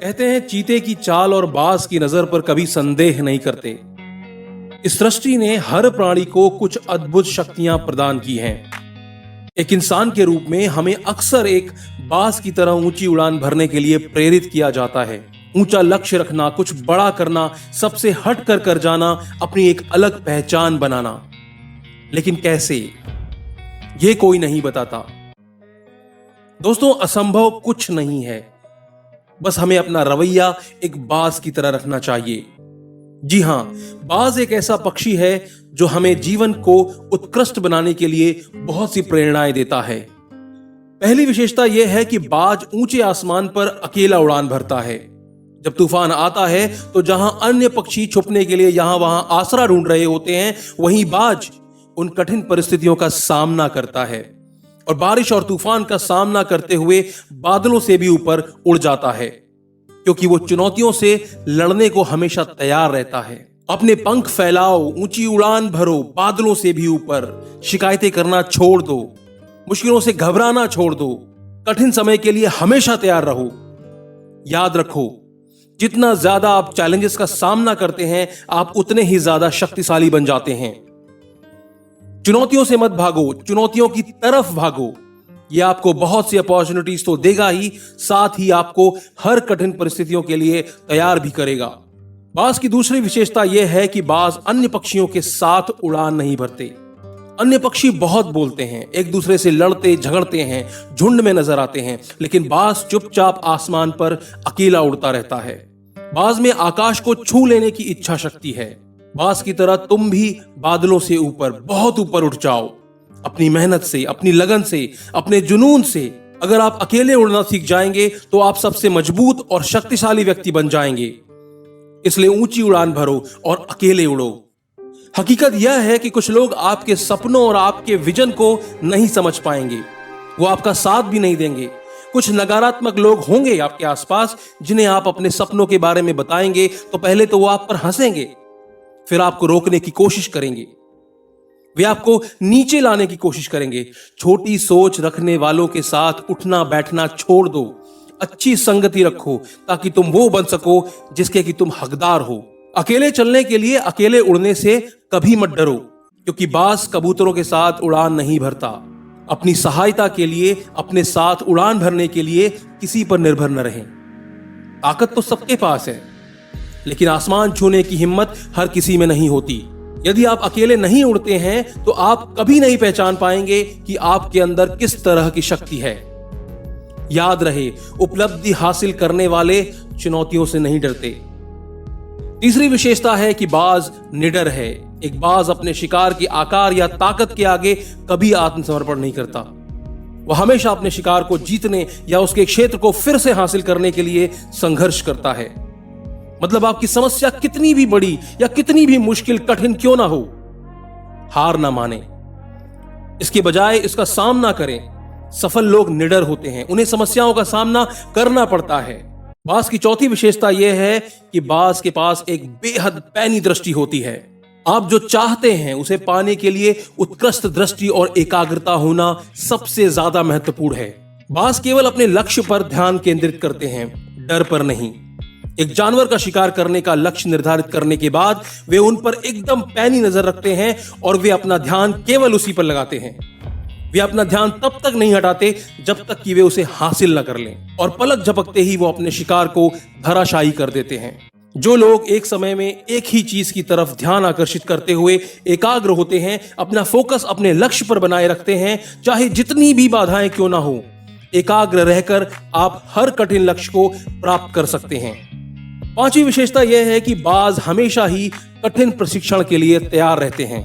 कहते हैं चीते की चाल और बाज की नजर पर कभी संदेह नहीं करते। इस सृष्टि ने हर प्राणी को कुछ अद्भुत शक्तियां प्रदान की हैं। एक इंसान के रूप में हमें अक्सर एक बाज की तरह ऊंची उड़ान भरने के लिए प्रेरित किया जाता है। ऊंचा लक्ष्य रखना, कुछ बड़ा करना, सबसे हट कर जाना, अपनी एक अलग पहचान बनाना। लेकिन कैसे, ये कोई नहीं बताता। दोस्तों, असंभव कुछ नहीं है, बस हमें अपना रवैया एक बाज की तरह रखना चाहिए। जी हां, बाज एक ऐसा पक्षी है जो हमें जीवन को उत्कृष्ट बनाने के लिए बहुत सी प्रेरणाएं देता है। पहली विशेषता यह है कि बाज ऊंचे आसमान पर अकेला उड़ान भरता है। जब तूफान आता है तो जहां अन्य पक्षी छुपने के लिए यहां वहां आसरा ढूंढ रहे होते हैं, वहीं बाज उन कठिन परिस्थितियों का सामना करता है और बारिश और तूफान का सामना करते हुए बादलों से भी ऊपर उड़ जाता है, क्योंकि वो चुनौतियों से लड़ने को हमेशा तैयार रहता है। अपने पंख फैलाओ, ऊंची उड़ान भरो, बादलों से भी ऊपर। शिकायतें करना छोड़ दो, मुश्किलों से घबराना छोड़ दो, कठिन समय के लिए हमेशा तैयार रहो। याद रखो, जितना ज्यादा आप चैलेंजेस का सामना करते हैं, आप उतने ही ज्यादा शक्तिशाली बन जाते हैं। चुनौतियों से मत भागो, चुनौतियों की तरफ भागो। यह आपको बहुत सी अपॉर्चुनिटीज तो देगा ही, साथ ही आपको हर कठिन परिस्थितियों के लिए तैयार भी करेगा। बाज की दूसरी विशेषता यह है कि बाज अन्य पक्षियों के साथ उड़ान नहीं भरते। अन्य पक्षी बहुत बोलते हैं, एक दूसरे से लड़ते झगड़ते हैं, झुंड में नजर आते हैं, लेकिन बाज चुपचाप आसमान पर अकेला उड़ता रहता है। बाज में आकाश को छू लेने की इच्छा शक्ति है। बाज की तरह तुम भी बादलों से ऊपर, बहुत ऊपर उठ जाओ, अपनी मेहनत से, अपनी लगन से, अपने जुनून से। अगर आप अकेले उड़ना सीख जाएंगे तो आप सबसे मजबूत और शक्तिशाली व्यक्ति बन जाएंगे। इसलिए ऊंची उड़ान भरो और अकेले उड़ो। हकीकत यह है कि कुछ लोग आपके सपनों और आपके विजन को नहीं समझ पाएंगे, वो आपका साथ भी नहीं देंगे। कुछ नकारात्मक लोग होंगे आपके आसपास, जिन्हें आप अपने सपनों के बारे में बताएंगे तो पहले तो वो आप पर हंसेंगे, फिर आपको रोकने की कोशिश करेंगे, वे आपको नीचे लाने की कोशिश करेंगे। छोटी सोच रखने वालों के साथ उठना बैठना छोड़ दो। अच्छी संगति रखो ताकि तुम वो बन सको जिसके कि तुम हकदार हो। अकेले चलने के लिए अकेले उड़ने से कभी मत डरो, क्योंकि बाज कबूतरों के साथ उड़ान नहीं भरता। अपनी सहायता के लिए, अपने साथ उड़ान भरने के लिए किसी पर निर्भर न रहें। ताकत तो सबके पास है, लेकिन आसमान छूने की हिम्मत हर किसी में नहीं होती। यदि आप अकेले नहीं उड़ते हैं तो आप कभी नहीं पहचान पाएंगे कि आपके अंदर किस तरह की शक्ति है। याद रहे, उपलब्धि हासिल करने वाले चुनौतियों से नहीं डरते। तीसरी विशेषता है कि बाज निडर है। एक बाज अपने शिकार के आकार या ताकत के आगे कभी आत्मसमर्पण नहीं करता। वह हमेशा अपने शिकार को जीतने या उसके क्षेत्र को फिर से हासिल करने के लिए संघर्ष करता है। मतलब आपकी समस्या कितनी भी बड़ी या कितनी भी मुश्किल कठिन क्यों ना हो, हार ना माने, इसके बजाय इसका सामना करें। सफल लोग निडर होते हैं, उन्हें समस्याओं का सामना करना पड़ता है। बाज की चौथी विशेषता यह है कि बाज के पास एक बेहद पैनी दृष्टि होती है। आप जो चाहते हैं उसे पाने के लिए उत्कृष्ट दृष्टि और एकाग्रता होना सबसे ज्यादा महत्वपूर्ण है। बाज केवल अपने लक्ष्य पर ध्यान केंद्रित करते हैं, डर पर नहीं। एक जानवर का शिकार करने का लक्ष्य निर्धारित करने के बाद वे उन पर एकदम पैनी नजर रखते हैं और वे अपना ध्यान केवल उसी पर लगाते हैं। वे अपना ध्यान तब तक नहीं हटाते जब तक कि वे उसे हासिल न कर लें, और पलक झपकते ही वो अपने शिकार को धराशायी कर देते हैं। जो लोग एक समय में एक ही चीज की तरफ ध्यान आकर्षित करते हुए एकाग्र होते हैं, अपना फोकस अपने लक्ष्य पर बनाए रखते हैं, चाहे जितनी भी बाधाएं क्यों ना हो, एकाग्र रहकर आप हर कठिन लक्ष्य को प्राप्त कर सकते हैं। पांचवी विशेषता यह है कि बाज हमेशा ही कठिन प्रशिक्षण के लिए तैयार रहते हैं।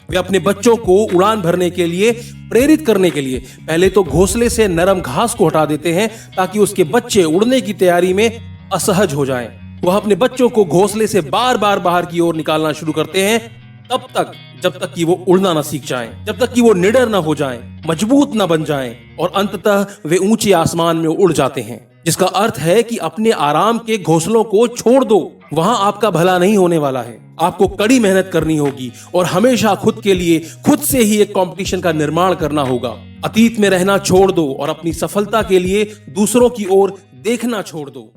वे अपने बच्चों को उड़ान भरने के लिए प्रेरित करने के लिए पहले तो घोंसले से नरम घास को हटा देते हैं, ताकि उसके बच्चे उड़ने की तैयारी में असहज हो जाएं। वह अपने बच्चों को घोंसले से बार बार बाहर की ओर निकालना शुरू करते हैं, तब तक जब तक कि वो उड़ना ना सीख जाएं, जब तक कि वो निडर ना हो जाएं, मजबूत ना बन जाएं, और अंततः वे ऊंचे आसमान में उड़ जाते हैं। जिसका अर्थ है कि अपने आराम के घोंसलों को छोड़ दो, वहां आपका भला नहीं होने वाला है। आपको कड़ी मेहनत करनी होगी और हमेशा खुद के लिए खुद से ही एक कंपटीशन का निर्माण करना होगा। अतीत में रहना छोड़ दो और अपनी सफलता के लिए दूसरों की ओर देखना छोड़ दो।